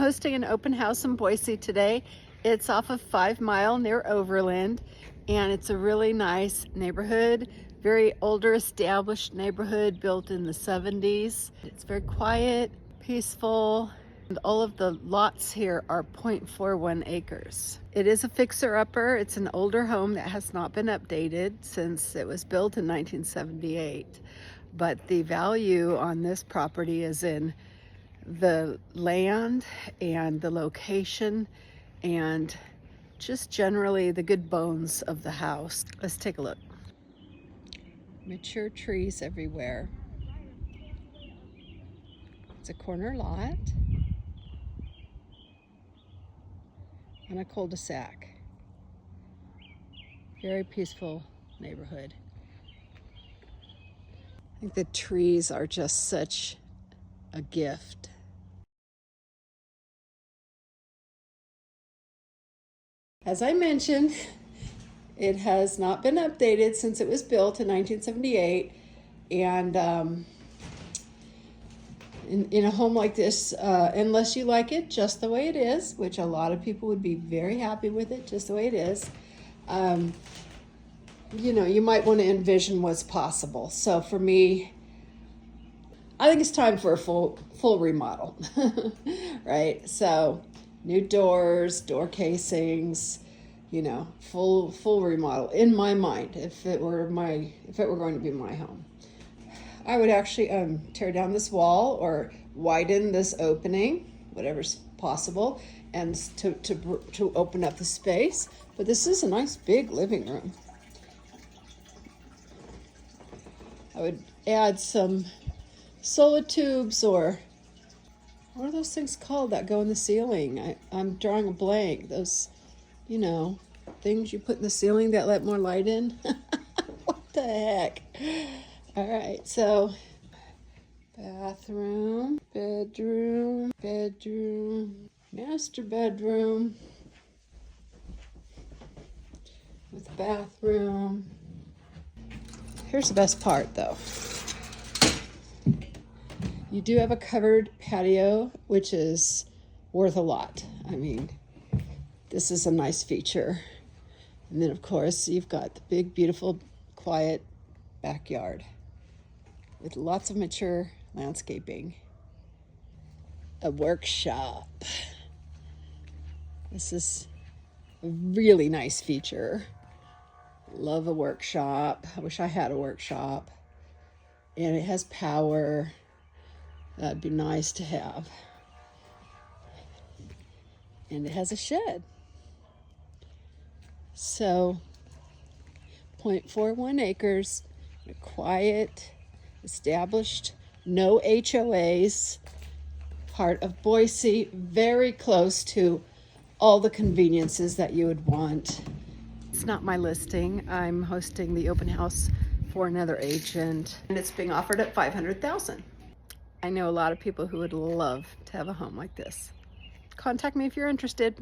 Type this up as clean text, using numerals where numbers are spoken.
hosting an open house in Boise today. It's off of 5 Mile near Overland, and it's a really nice neighborhood, very older established neighborhood built in the 70s. It's very quiet, peaceful, and all of the lots here are 0.41 acres. It is a fixer-upper. It's an older home that has not been updated since it was built in 1978. But the value on this property is in the land and the location and just generally the good bones of the house. Let's take a look. Mature trees everywhere. It's a corner lot on a cul-de-sac. Very peaceful neighborhood. I think the trees are just such a gift. As I mentioned, it has not been updated since it was built in 1978, and in a home like this, unless you like it just the way it is, which a lot of people would be very happy with it just the way it is, you know, you might want to envision what's possible. So for me, I think it's time for a full remodel, right? So new doors, door casings, you know, full remodel in my mind. If it were going to be my home, I would actually tear down this wall or widen this opening, whatever's possible, and to open up the space. But this is a nice big living room. I would add some solar tubes, or what are those things called that go in the ceiling? I'm drawing a blank. Those, you know, things you put in the ceiling that let more light in. What the heck? All right, so bathroom, bedroom, master bedroom with bathroom. Here's the best part though. You do have a covered patio, which is worth a lot. I mean, this is a nice feature. And then of course, you've got the big, beautiful, quiet backyard with lots of mature landscaping. A workshop. This is a really nice feature. Love a workshop. I wish I had a workshop. And it has power. That'd be nice to have. And it has a shed. So 0.41 acres, a quiet, established, no HOAs, part of Boise, very close to all the conveniences that you would want. It's not my listing. I'm hosting the open house for another agent, and it's being offered at $500,000. I know a lot of people who would love to have a home like this. Contact me if you're interested.